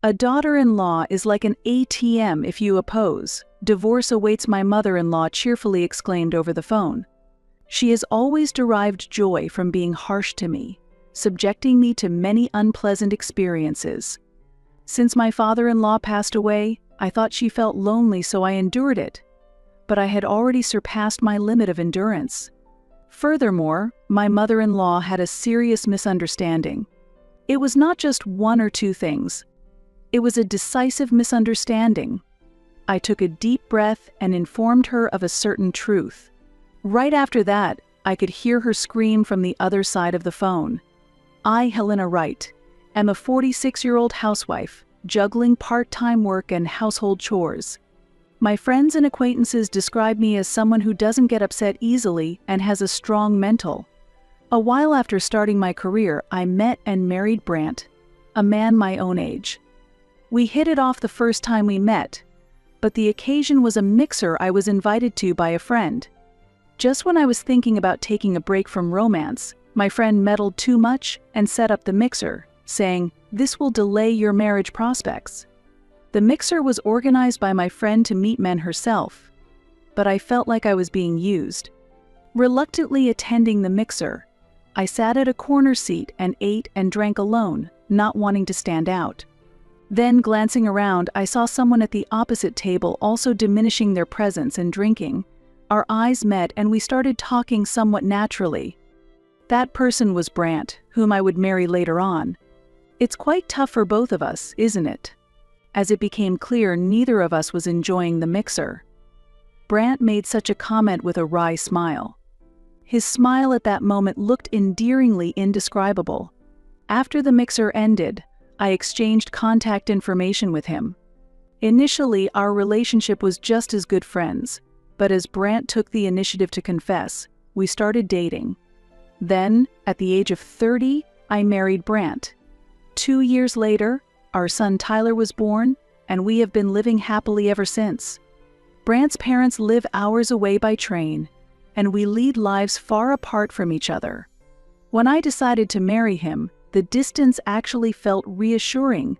A daughter-in-law is like an ATM if you oppose. Divorce awaits, my mother-in-law cheerfully exclaimed over the phone. She has always derived joy from being harsh to me, subjecting me to many unpleasant experiences. Since my father-in-law passed away, I thought she felt lonely, so I endured it. But I had already surpassed my limit of endurance. Furthermore, my mother-in-law had a serious misunderstanding. It was not just one or two things. It was a decisive misunderstanding. I took a deep breath and informed her of a certain truth. Right after that, I could hear her scream from the other side of the phone. I, Helena Wright, am a 46-year-old housewife, juggling part-time work and household chores. My friends and acquaintances describe me as someone who doesn't get upset easily and has a strong mental. A while after starting my career, I met and married Brant, a man my own age. We hit it off the first time we met, but the occasion was a mixer I was invited to by a friend. Just when I was thinking about taking a break from romance, my friend meddled too much and set up the mixer, saying, "This will delay your marriage prospects." The mixer was organized by my friend to meet men herself, but I felt like I was being used. Reluctantly attending the mixer, I sat at a corner seat and ate and drank alone, not wanting to stand out. Then, glancing around, I saw someone at the opposite table also diminishing their presence and drinking. Our eyes met and we started talking somewhat naturally. That person was Brant, whom I would marry later on. It's quite tough for both of us, isn't it? As it became clear neither of us was enjoying the mixer. Brant made such a comment with a wry smile. His smile at that moment looked endearingly indescribable. After the mixer ended, I exchanged contact information with him. Initially, our relationship was just as good friends, but as Brant took the initiative to confess, we started dating. Then, at the age of 30, I married Brant. 2 years later, our son Tyler was born, and we have been living happily ever since. Brant's parents live hours away by train, and we lead lives far apart from each other. When I decided to marry him, the distance actually felt reassuring.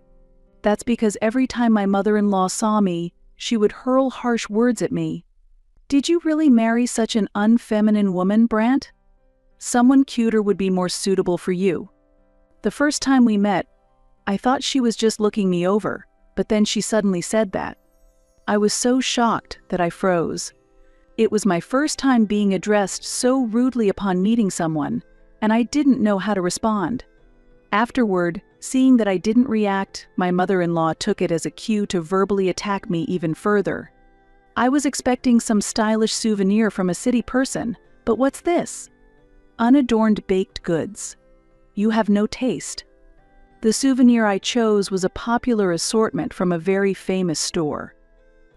That's because every time my mother-in-law saw me, she would hurl harsh words at me. "Did you really marry such an unfeminine woman, Brant? Someone cuter would be more suitable for you." The first time we met, I thought she was just looking me over, but then she suddenly said that. I was so shocked that I froze. It was my first time being addressed so rudely upon meeting someone, and I didn't know how to respond. Afterward, seeing that I didn't react, my mother-in-law took it as a cue to verbally attack me even further. I was expecting some stylish souvenir from a city person, but what's this? Unadorned baked goods. You have no taste. The souvenir I chose was a popular assortment from a very famous store.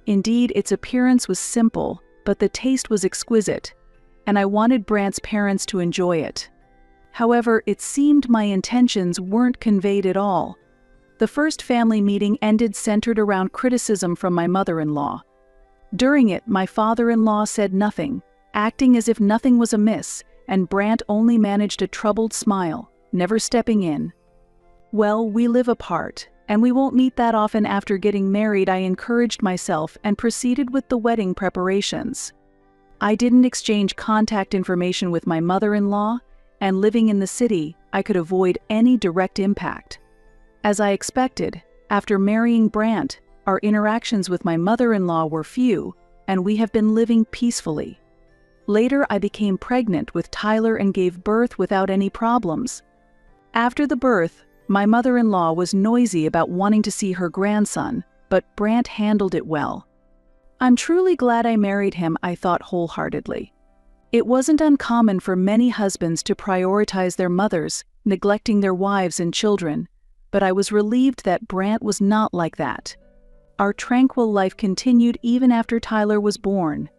Indeed, its appearance was simple, but the taste was exquisite, and I wanted Brant's parents to enjoy it. However, it seemed my intentions weren't conveyed at all. The first family meeting ended centered around criticism from my mother-in-law. During it, my father-in-law said nothing, acting as if nothing was amiss, and Brant only managed a troubled smile, never stepping in. "Well, we live apart, and we won't meet that often after getting married," I encouraged myself and proceeded with the wedding preparations. I didn't exchange contact information with my mother-in-law, and living in the city, I could avoid any direct impact. As I expected, after marrying Brant, our interactions with my mother-in-law were few, and we have been living peacefully. Later, I became pregnant with Tyler and gave birth without any problems. After the birth, my mother-in-law was noisy about wanting to see her grandson, but Brant handled it well. I'm truly glad I married him, I thought wholeheartedly. It wasn't uncommon for many husbands to prioritize their mothers, neglecting their wives and children, but I was relieved that Brant was not like that. Our tranquil life continued even after Tyler was born.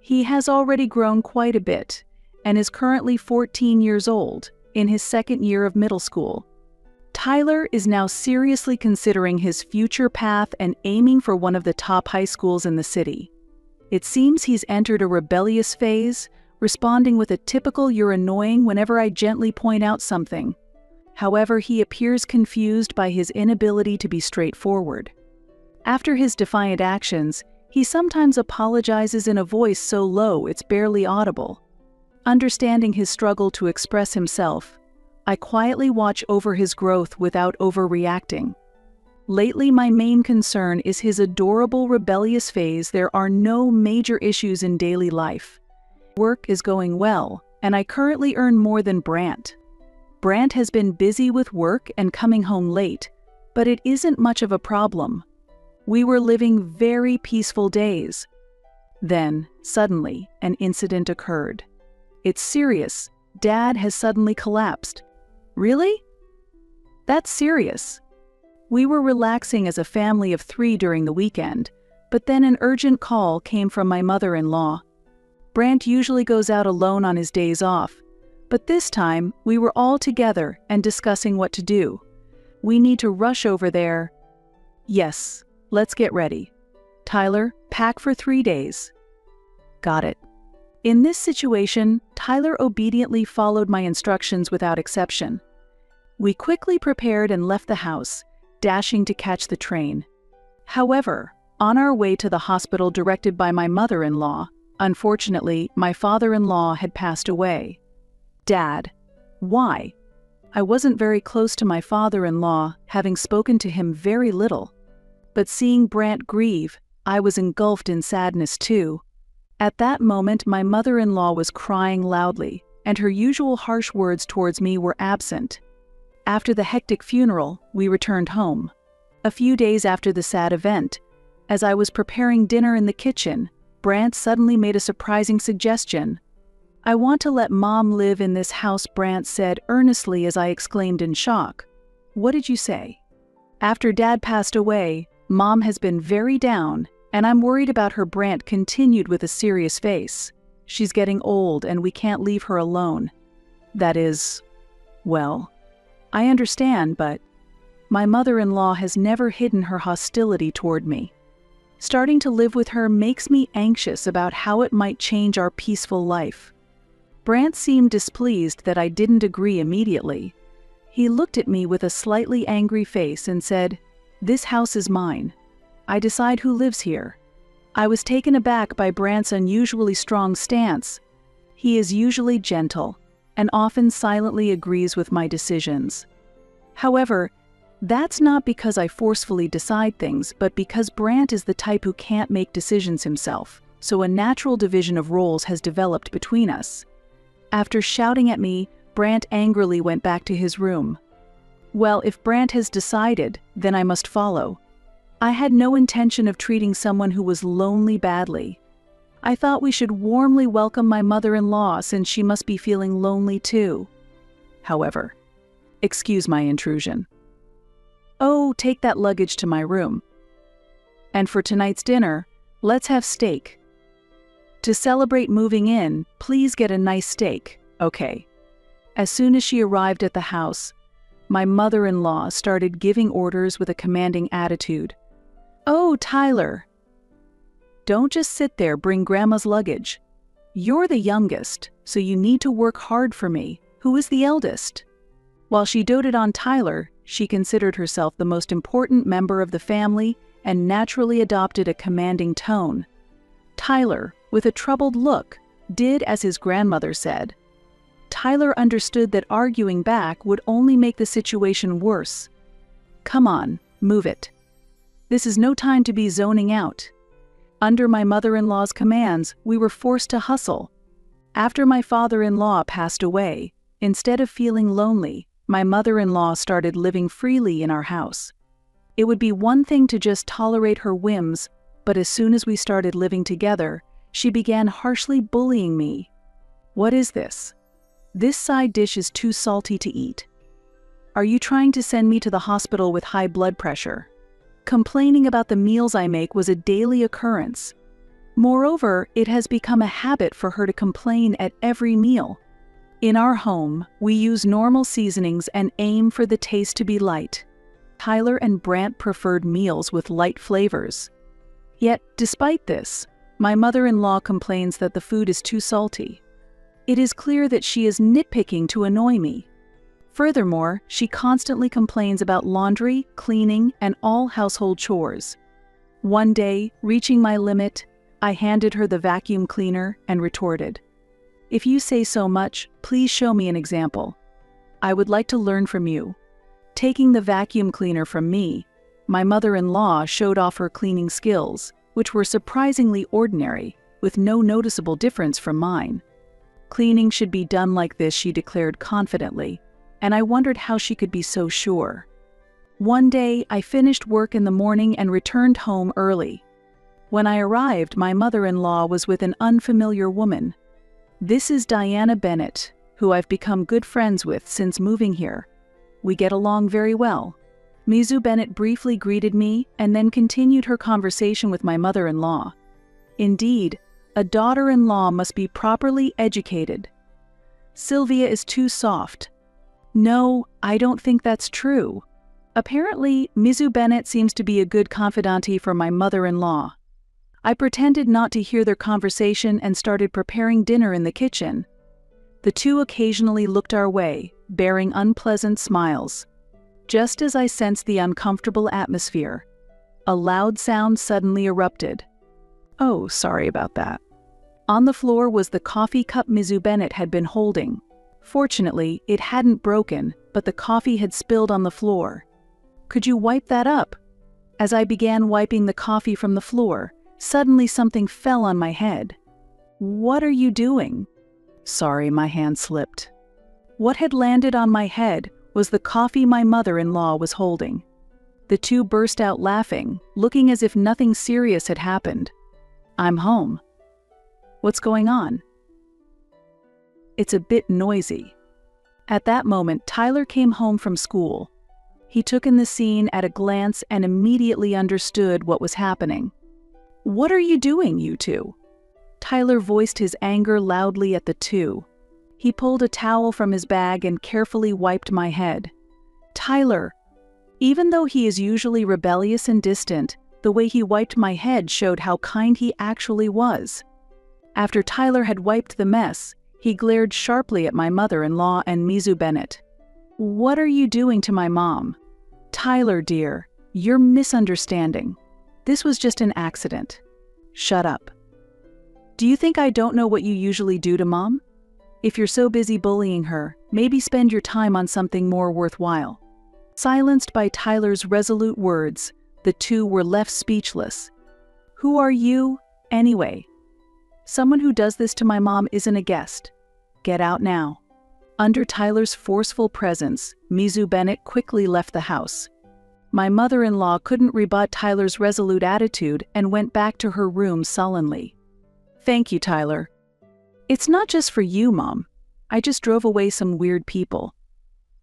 He has already grown quite a bit, and is currently 14 years old, in his second year of middle school. Tyler is now seriously considering his future path and aiming for one of the top high schools in the city. It seems he's entered a rebellious phase, responding with a typical "you're annoying" whenever I gently point out something. However, he appears confused by his inability to be straightforward. After his defiant actions, he sometimes apologizes in a voice so low it's barely audible. Understanding his struggle to express himself, I quietly watch over his growth without overreacting. Lately, my main concern is his adorable rebellious phase. There are no major issues in daily life. Work is going well, and I currently earn more than Brant. Brant has been busy with work and coming home late, but it isn't much of a problem. We were living very peaceful days. Then, suddenly, an incident occurred. It's serious. Dad has suddenly collapsed. Really? That's serious. We were relaxing as a family of 3 during the weekend, but then an urgent call came from my mother-in-law. Brant usually goes out alone on his days off, but this time we were all together and discussing what to do. We need to rush over there. Yes, let's get ready. Tyler, pack for 3 days. Got it. In this situation, Tyler obediently followed my instructions without exception. We quickly prepared and left the house, dashing to catch the train. However, on our way to the hospital directed by my mother-in-law, unfortunately, my father-in-law had passed away. Dad. Why? I wasn't very close to my father-in-law, having spoken to him very little. But seeing Brant grieve, I was engulfed in sadness too. At that moment, my mother-in-law was crying loudly, and her usual harsh words towards me were absent. After the hectic funeral, we returned home. A few days after the sad event, as I was preparing dinner in the kitchen, Brant suddenly made a surprising suggestion. I want to let Mom live in this house, Brant said earnestly as I exclaimed in shock. What did you say? After Dad passed away, Mom has been very down, and I'm worried about her, Brant continued with a serious face. She's getting old and we can't leave her alone. That is, well, I understand, but my mother-in-law has never hidden her hostility toward me. Starting to live with her makes me anxious about how it might change our peaceful life. Brant seemed displeased that I didn't agree immediately. He looked at me with a slightly angry face and said, "This house is mine. I decide who lives here." I was taken aback by Brant's unusually strong stance. He is usually gentle, and often silently agrees with my decisions. However, that's not because I forcefully decide things, but because Brant is the type who can't make decisions himself, so a natural division of roles has developed between us. After shouting at me, Brant angrily went back to his room. Well, if Brant has decided, then I must follow. I had no intention of treating someone who was lonely badly. I thought we should warmly welcome my mother-in-law since she must be feeling lonely too. However, excuse my intrusion. Oh, take that luggage to my room. And for tonight's dinner, let's have steak. To celebrate moving in, please get a nice steak, okay? As soon as she arrived at the house, my mother-in-law started giving orders with a commanding attitude. Oh, Tyler! Don't just sit there, bring Grandma's luggage. You're the youngest, so you need to work hard for me, who is the eldest. While she doted on Tyler, she considered herself the most important member of the family and naturally adopted a commanding tone. Tyler, with a troubled look, did as his grandmother said. Tyler understood that arguing back would only make the situation worse. Come on, move it. This is no time to be zoning out. Under my mother-in-law's commands, we were forced to hustle. After my father-in-law passed away, instead of feeling lonely, my mother-in-law started living freely in our house. It would be one thing to just tolerate her whims, but as soon as we started living together, she began harshly bullying me. What is this? This side dish is too salty to eat. Are you trying to send me to the hospital with high blood pressure? Complaining about the meals I make was a daily occurrence. Moreover, it has become a habit for her to complain at every meal. In our home, we use normal seasonings and aim for the taste to be light. Tyler and Brant preferred meals with light flavors. Yet, despite this, my mother-in-law complains that the food is too salty. It is clear that she is nitpicking to annoy me. Furthermore, she constantly complains about laundry, cleaning, and all household chores. One day, reaching my limit, I handed her the vacuum cleaner and retorted, "If you say so much, please show me an example. I would like to learn from you." Taking the vacuum cleaner from me, my mother-in-law showed off her cleaning skills, which were surprisingly ordinary, with no noticeable difference from mine. "Cleaning should be done like this," she declared confidently, and I wondered how she could be so sure. One day, I finished work in the morning and returned home early. When I arrived, my mother-in-law was with an unfamiliar woman. "This is Diana Bennett, who I've become good friends with since moving here. We get along very well." Mizu Bennett briefly greeted me and then continued her conversation with my mother-in-law. "Indeed, a daughter-in-law must be properly educated. Sylvia is too soft." "No, I don't think that's true." Apparently, Mizu Bennett seems to be a good confidante for my mother-in-law. I pretended not to hear their conversation and started preparing dinner in the kitchen. The two occasionally looked our way, bearing unpleasant smiles. Just as I sensed the uncomfortable atmosphere, a loud sound suddenly erupted. Oh, sorry about that. On the floor was the coffee cup Mizu Bennett had been holding. Fortunately, it hadn't broken, but the coffee had spilled on the floor. "Could you wipe that up?" As I began wiping the coffee from the floor, suddenly something fell on my head. "What are you doing?" Sorry, my hand slipped. What had landed on my head was the coffee my mother-in-law was holding. The two burst out laughing, looking as if nothing serious had happened. "I'm home." "What's going on?" "It's a bit noisy." At that moment, Tyler came home from school. He took in the scene at a glance and immediately understood what was happening. "What are you doing, you two?" Tyler voiced his anger loudly at the two. He pulled a towel from his bag and carefully wiped my head. Tyler, even though he is usually rebellious and distant, the way he wiped my head showed how kind he actually was. After Tyler had wiped the mess, he glared sharply at my mother-in-law and Mizu Bennett. "What are you doing to my mom?" "Tyler, dear, you're misunderstanding. This was just an accident." "Shut up. Do you think I don't know what you usually do to Mom? If you're so busy bullying her, maybe spend your time on something more worthwhile." Silenced by Tyler's resolute words, the two were left speechless. "Who are you, anyway? Someone who does this to my mom isn't a guest. Get out now." Under Tyler's forceful presence, Mizu Bennett quickly left the house. My mother-in-law couldn't rebut Tyler's resolute attitude and went back to her room sullenly. "Thank you, Tyler. It's not just for you, Mom. I just drove away some weird people.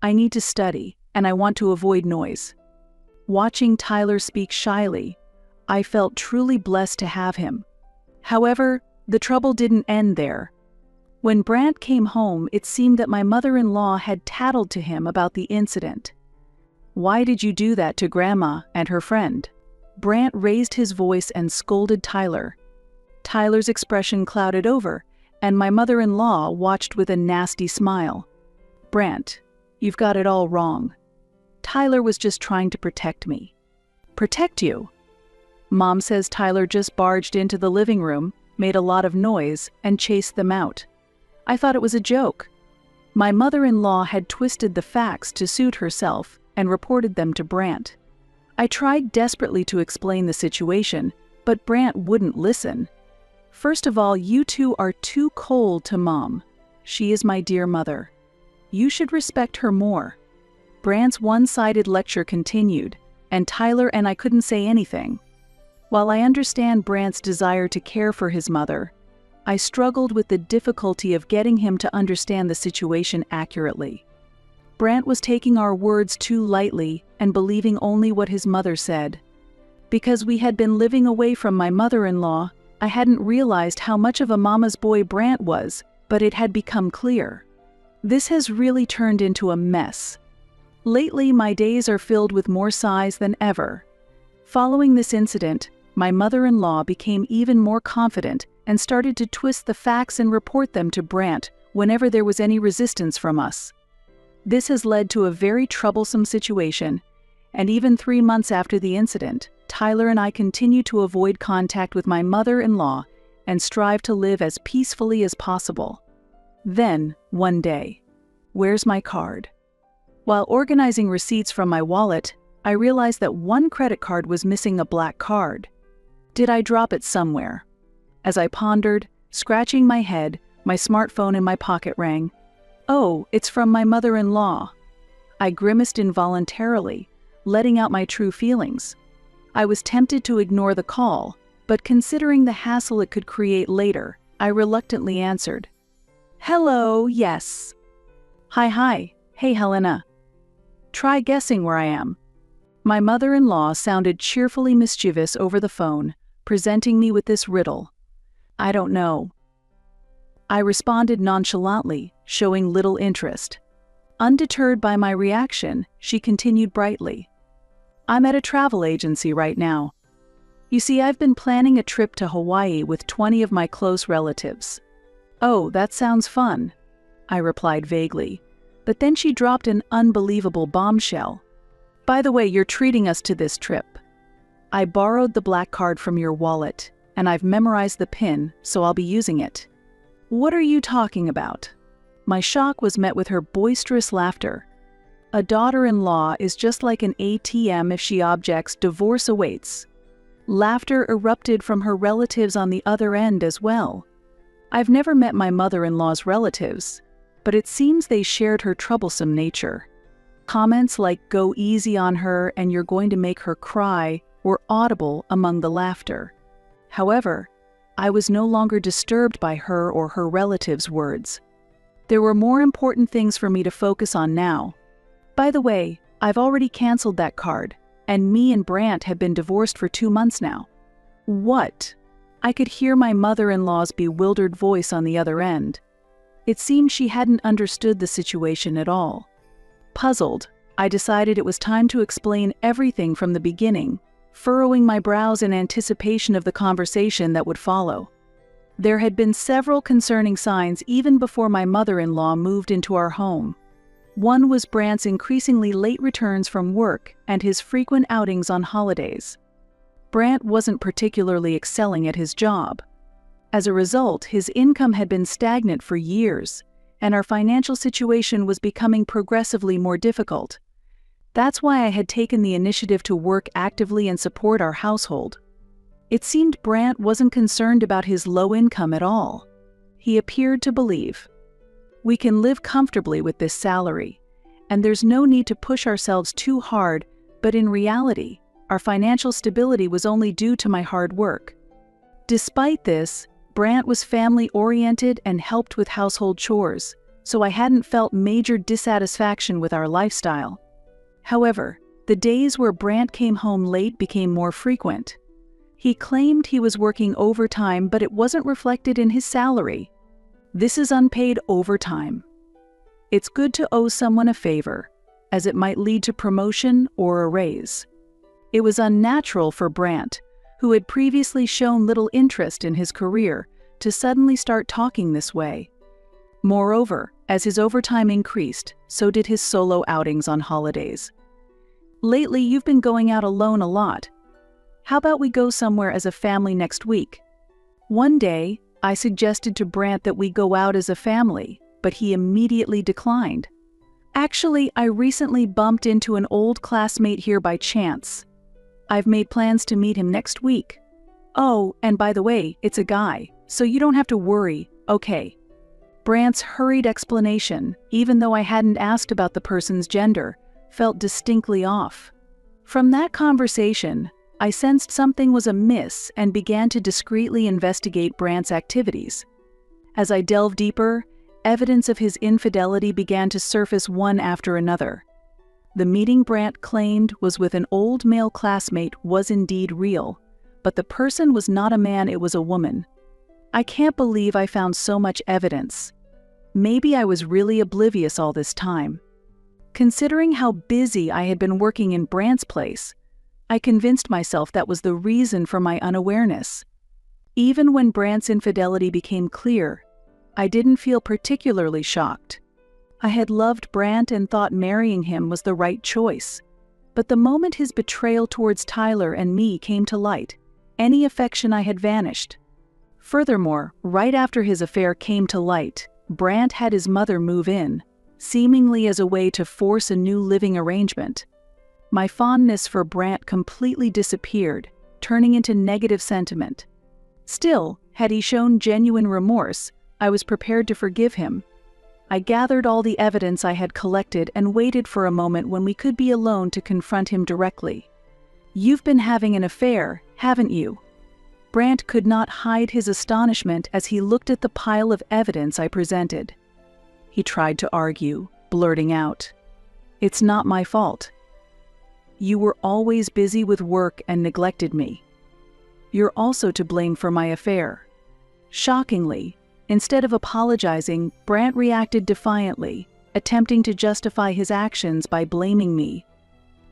I need to study, and I want to avoid noise." Watching Tyler speak shyly, I felt truly blessed to have him. However, the trouble didn't end there. When Brant came home, it seemed that my mother-in-law had tattled to him about the incident. "Why did you do that to Grandma and her friend?" Brant raised his voice and scolded Tyler. Tyler's expression clouded over, and my mother-in-law watched with a nasty smile. "Brant, you've got it all wrong. Tyler was just trying to protect me." "Protect you?" "Mom says Tyler just barged into the living room, made a lot of noise, and chased them out. I thought it was a joke." My mother-in-law had twisted the facts to suit herself and reported them to Brant. I tried desperately to explain the situation, but Brant wouldn't listen. "First of all, you two are too cold to Mom. She is my dear mother. You should respect her more." Brant's one-sided lecture continued, and Tyler and I couldn't say anything. While I understand Brant's desire to care for his mother, I struggled with the difficulty of getting him to understand the situation accurately. Brant was taking our words too lightly and believing only what his mother said. Because we had been living away from my mother-in-law, I hadn't realized how much of a mama's boy Brant was, but it had become clear. This has really turned into a mess. Lately, my days are filled with more sighs than ever. Following this incident, my mother-in-law became even more confident and started to twist the facts and report them to Brant whenever there was any resistance from us. This has led to a very troublesome situation, and even 3 months after the incident, Tyler and I continue to avoid contact with my mother-in-law and strive to live as peacefully as possible. Then, one day, where's my card? While organizing receipts from my wallet, I realized that one credit card was missing a black card. Did I drop it somewhere? As I pondered, scratching my head, my smartphone in my pocket rang. Oh, it's from my mother-in-law. I grimaced involuntarily, letting out my true feelings. I was tempted to ignore the call, but considering the hassle it could create later, I reluctantly answered. Hello, yes. Hi, hey Helena. Try guessing where I am. My mother-in-law sounded cheerfully mischievous over the phone, presenting me with this riddle. I don't know. I responded nonchalantly, showing little interest. Undeterred by my reaction, she continued brightly. I'm at a travel agency right now. You see, I've been planning a trip to Hawaii with 20 of my close relatives. Oh, that sounds fun, I replied vaguely, but then she dropped an unbelievable bombshell. By the way, you're treating us to this trip. I borrowed the black card from your wallet, and I've memorized the PIN, so I'll be using it. What are you talking about? My shock was met with her boisterous laughter. A daughter-in-law is just like an ATM if she objects, divorce awaits. Laughter erupted from her relatives on the other end as well. I've never met my mother-in-law's relatives, but it seems they shared her troublesome nature. Comments like "go easy on her" and "you're going to make her cry" were audible among the laughter. However, I was no longer disturbed by her or her relatives' words. There were more important things for me to focus on now. By the way, I've already canceled that card, and me and Brant have been divorced for 2 months now. What? I could hear my mother-in-law's bewildered voice on the other end. It seemed she hadn't understood the situation at all. Puzzled, I decided it was time to explain everything from the beginning, furrowing my brows in anticipation of the conversation that would follow. There had been several concerning signs even before my mother-in-law moved into our home. One was Brant's increasingly late returns from work and his frequent outings on holidays. Brant wasn't particularly excelling at his job. As a result, his income had been stagnant for years, and our financial situation was becoming progressively more difficult. That's why I had taken the initiative to work actively and support our household. It seemed Brant wasn't concerned about his low income at all. He appeared to believe, we can live comfortably with this salary, and there's no need to push ourselves too hard, but in reality, our financial stability was only due to my hard work. Despite this, Brant was family-oriented and helped with household chores, so I hadn't felt major dissatisfaction with our lifestyle. However, the days where Brant came home late became more frequent. He claimed he was working overtime, but it wasn't reflected in his salary. This is unpaid overtime. It's good to owe someone a favor, as it might lead to promotion or a raise. It was unnatural for Brant, who had previously shown little interest in his career, to suddenly start talking this way. Moreover, as his overtime increased, so did his solo outings on holidays. Lately, you've been going out alone a lot. How about we go somewhere as a family next week? One day, I suggested to Brant that we go out as a family, but he immediately declined. Actually, I recently bumped into an old classmate here by chance. I've made plans to meet him next week. Oh, and by the way, it's a guy, so you don't have to worry, okay? Brant's hurried explanation, even though I hadn't asked about the person's gender, felt distinctly off. From that conversation, I sensed something was amiss and began to discreetly investigate Brant's activities. As I delved deeper, evidence of his infidelity began to surface one after another. The meeting Brant claimed was with an old male classmate was indeed real, but the person was not a man, it was a woman. I can't believe I found so much evidence. Maybe I was really oblivious all this time. Considering how busy I had been working in Brant's place, I convinced myself that was the reason for my unawareness. Even when Brant's infidelity became clear, I didn't feel particularly shocked. I had loved Brant and thought marrying him was the right choice. But the moment his betrayal towards Tyler and me came to light, any affection I had vanished. Furthermore, right after his affair came to light, Brant had his mother move in, seemingly as a way to force a new living arrangement. My fondness for Brant completely disappeared, turning into negative sentiment. Still, had he shown genuine remorse, I was prepared to forgive him. I gathered all the evidence I had collected and waited for a moment when we could be alone to confront him directly. "You've been having an affair, haven't you?" Brant could not hide his astonishment as he looked at the pile of evidence I presented. He tried to argue, blurting out, "It's not my fault. You were always busy with work and neglected me. You're also to blame for my affair." Shockingly, instead of apologizing, Brant reacted defiantly, attempting to justify his actions by blaming me.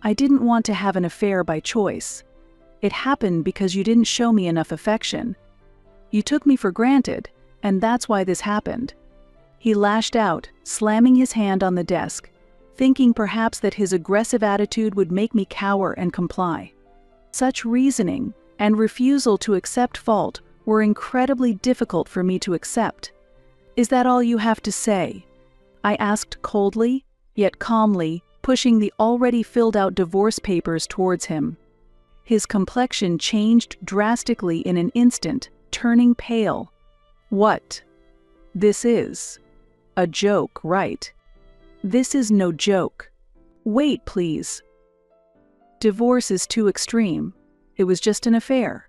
"I didn't want to have an affair by choice. It happened because you didn't show me enough affection. You took me for granted, and that's why this happened." He lashed out, slamming his hand on the desk, thinking perhaps that his aggressive attitude would make me cower and comply. Such reasoning and refusal to accept fault were incredibly difficult for me to accept. "Is that all you have to say?" I asked coldly, yet calmly, pushing the already filled-out divorce papers towards him. His complexion changed drastically in an instant, turning pale. "What? This is a joke, right?" "This is no joke. Wait, please. Divorce is too extreme. It was just an affair."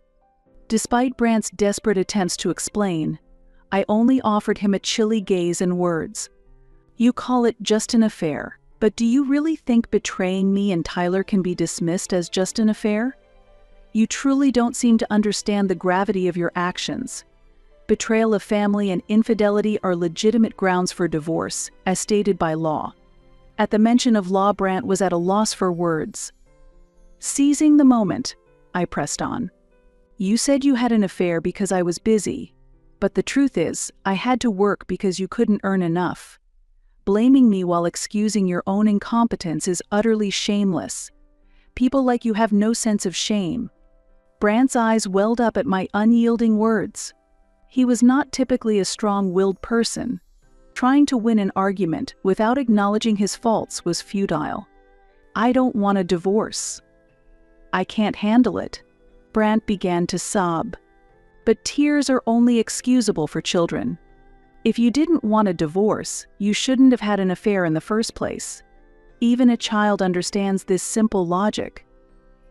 Despite Brant's desperate attempts to explain, I only offered him a chilly gaze and words. "You call it just an affair, but do you really think betraying me and Tyler can be dismissed as just an affair? You truly don't seem to understand the gravity of your actions. Betrayal of family and infidelity are legitimate grounds for divorce, as stated by law." At the mention of law, Brant was at a loss for words. Seizing the moment, I pressed on. "You said you had an affair because I was busy, but the truth is, I had to work because you couldn't earn enough. Blaming me while excusing your own incompetence is utterly shameless. People like you have no sense of shame." Brant's eyes welled up at my unyielding words. He was not typically a strong-willed person. Trying to win an argument without acknowledging his faults was futile. "I don't want a divorce. I can't handle it." Brant began to sob. But tears are only excusable for children. If you didn't want a divorce, you shouldn't have had an affair in the first place. Even a child understands this simple logic.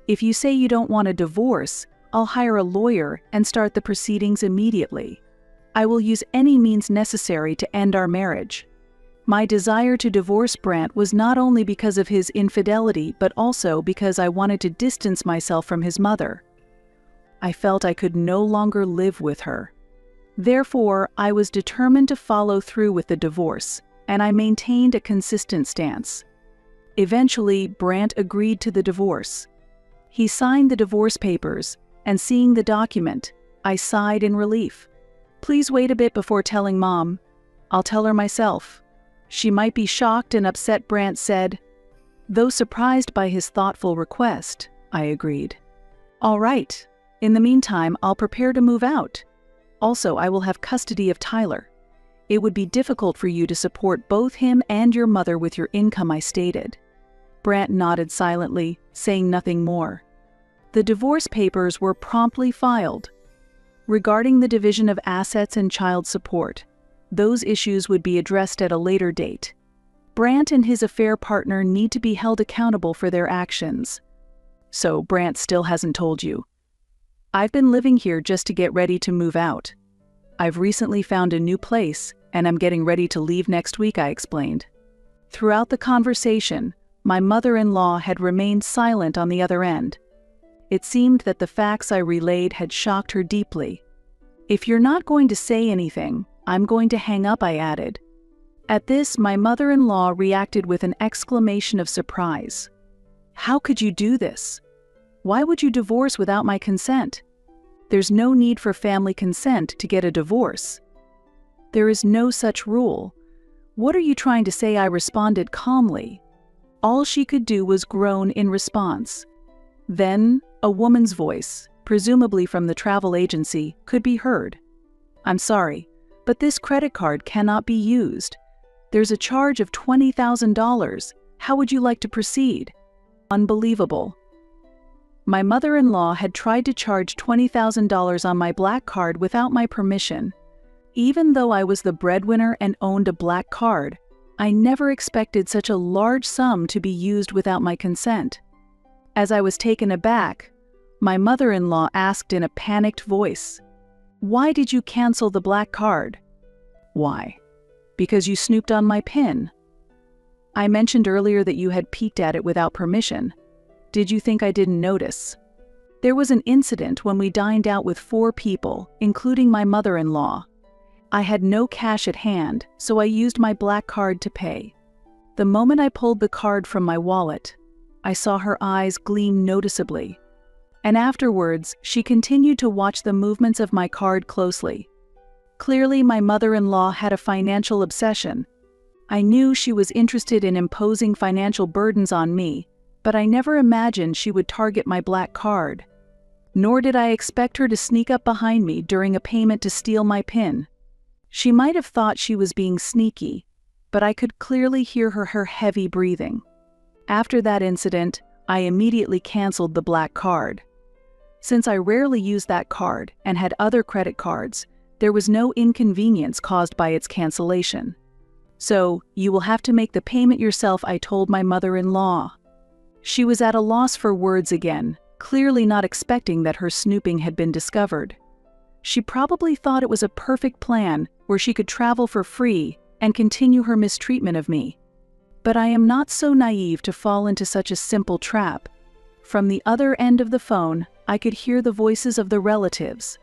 If you say you don't want a divorce, I'll hire a lawyer and start the proceedings immediately. I will use any means necessary to end our marriage. My desire to divorce Brant was not only because of his infidelity, but also because I wanted to distance myself from his mother. I felt I could no longer live with her. Therefore, I was determined to follow through with the divorce, and I maintained a consistent stance. Eventually, Brant agreed to the divorce. He signed the divorce papers, and seeing the document, I sighed in relief. "Please wait a bit before telling Mom. I'll tell her myself. She might be shocked and upset," Brant said. Though surprised by his thoughtful request, I agreed. "All right. In the meantime, I'll prepare to move out. Also, I will have custody of Tyler. It would be difficult for you to support both him and your mother with your income," I stated. Brant nodded silently, saying nothing more. The divorce papers were promptly filed. Regarding the division of assets and child support, those issues would be addressed at a later date. Brant and his affair partner need to be held accountable for their actions. "So Brant still hasn't told you?" "I've been living here just to get ready to move out. I've recently found a new place, and I'm getting ready to leave next week," I explained. Throughout the conversation, my mother-in-law had remained silent on the other end. It seemed that the facts I relayed had shocked her deeply. "If you're not going to say anything, I'm going to hang up," I added. At this, my mother-in-law reacted with an exclamation of surprise. "How could you do this? Why would you divorce without my consent? There's no need for family consent to get a divorce. There is no such rule. "What are you trying to say?" I responded calmly. All she could do was groan in response. Then, a woman's voice, presumably from the travel agency, could be heard. "I'm sorry, but this credit card cannot be used. There's a charge of $20,000. How would you like to proceed?" Unbelievable. My mother-in-law had tried to charge $20,000 on my black card without my permission. Even though I was the breadwinner and owned a black card, I never expected such a large sum to be used without my consent. As I was taken aback, my mother-in-law asked in a panicked voice, "Why did you cancel the black card?" "Why?" "Because you snooped on my PIN. I mentioned earlier that you had peeked at it without permission. Did you think I didn't notice?" There was an incident when we dined out with 4 people, including my mother-in-law. I had no cash at hand, so I used my black card to pay. The moment I pulled the card from my wallet, I saw her eyes gleam noticeably. And afterwards, she continued to watch the movements of my card closely. Clearly, my mother-in-law had a financial obsession. I knew she was interested in imposing financial burdens on me, but I never imagined she would target my black card. Nor did I expect her to sneak up behind me during a payment to steal my PIN. She might have thought she was being sneaky, but I could clearly hear her heavy breathing. After that incident, I immediately canceled the black card. Since I rarely used that card and had other credit cards, there was no inconvenience caused by its cancellation. "So, you will have to make the payment yourself," I told my mother-in-law. She was at a loss for words again, clearly not expecting that her snooping had been discovered. She probably thought it was a perfect plan where she could travel for free and continue her mistreatment of me. But I am not so naive to fall into such a simple trap. From the other end of the phone, I could hear the voices of the relatives.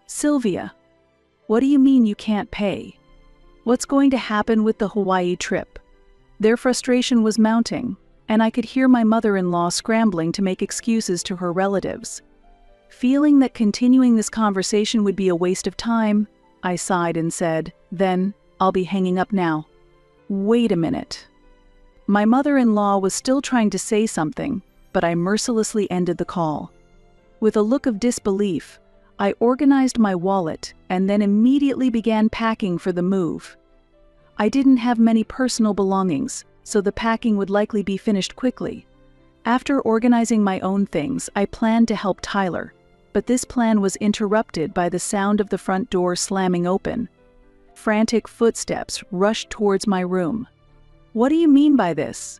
"Sylvia, what do you mean you can't pay? What's going to happen with the Hawaii trip?" Their frustration was mounting, and I could hear my mother-in-law scrambling to make excuses to her relatives. Feeling that continuing this conversation would be a waste of time, I sighed and said, "Then, I'll be hanging up now." Wait a minute. My mother-in-law was still trying to say something, but I mercilessly ended the call. With a look of disbelief, I organized my wallet and then immediately began packing for the move. I didn't have many personal belongings, so the packing would likely be finished quickly. After organizing my own things, I planned to help Tyler, but this plan was interrupted by the sound of the front door slamming open. Frantic footsteps rushed towards my room. "What do you mean by this?"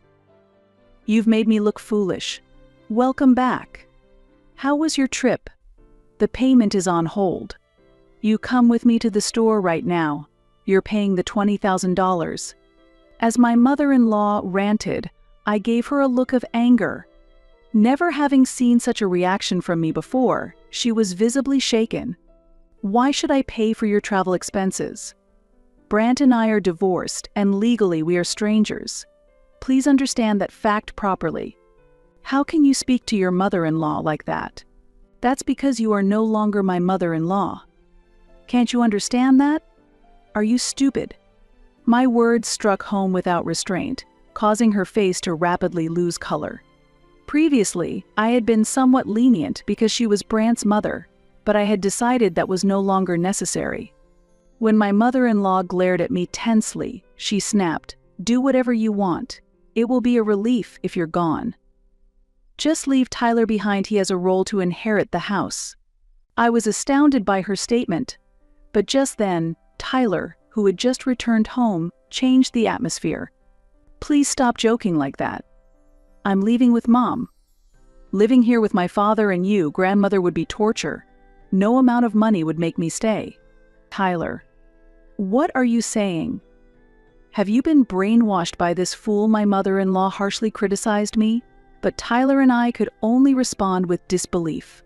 "You've made me look foolish. Welcome back. How was your trip? The payment is on hold. You come with me to the store right now. You're paying the $20,000. As my mother-in-law ranted, I gave her a look of anger. Never having seen such a reaction from me before, she was visibly shaken. "Why should I pay for your travel expenses? Brant and I are divorced, and legally we are strangers. Please understand that fact properly. How can you speak to your mother-in-law like that? That's because you are no longer my mother-in-law. Can't you understand that? Are you stupid?" My words struck home without restraint, causing her face to rapidly lose color. Previously, I had been somewhat lenient because she was Brant's mother, but I had decided that was no longer necessary. When my mother-in-law glared at me tensely, she snapped, "Do whatever you want. It will be a relief if you're gone. Just leave Tyler behind. He has a role to inherit the house." I was astounded by her statement, but just then, Tyler, who had just returned home, changed the atmosphere. "Please stop joking like that. I'm leaving with Mom. Living here with my father and you, grandmother, would be torture. No amount of money would make me stay." "Tyler, what are you saying? Have you been brainwashed by this fool?" my mother-in-law harshly criticized me, but Tyler and I could only respond with disbelief.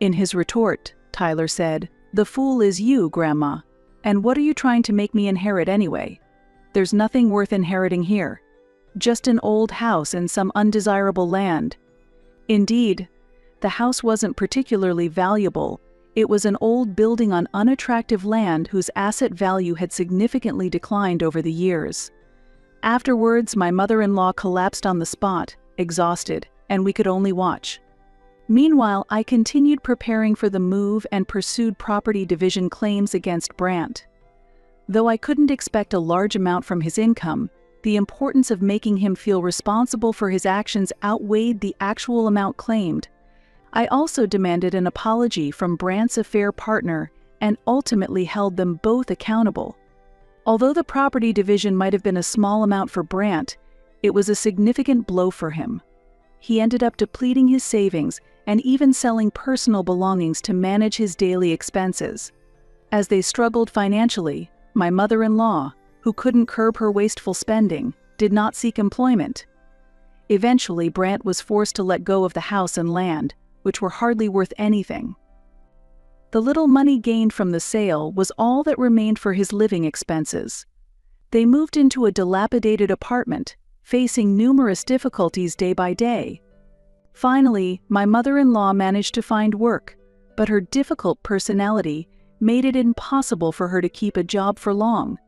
In his retort, Tyler said, "The fool is you, Grandma. And what are you trying to make me inherit anyway? There's nothing worth inheriting here. Just an old house and some undesirable land." Indeed, the house wasn't particularly valuable. It was an old building on unattractive land whose asset value had significantly declined over the years. Afterwards, my mother-in-law collapsed on the spot, exhausted, and we could only watch. Meanwhile, I continued preparing for the move and pursued property division claims against Brandt. Though I couldn't expect a large amount from his income, the importance of making him feel responsible for his actions outweighed the actual amount claimed. I also demanded an apology from Brandt's affair partner and ultimately held them both accountable. Although the property division might have been a small amount for Brandt, it was a significant blow for him. He ended up depleting his savings and even selling personal belongings to manage his daily expenses. As they struggled financially, my mother-in-law, who couldn't curb her wasteful spending, did not seek employment. Eventually, Brandt was forced to let go of the house and land, which were hardly worth anything. The little money gained from the sale was all that remained for his living expenses. They moved into a dilapidated apartment, facing numerous difficulties day by day. Finally, my mother-in-law managed to find work, but her difficult personality made it impossible for her to keep a job for long.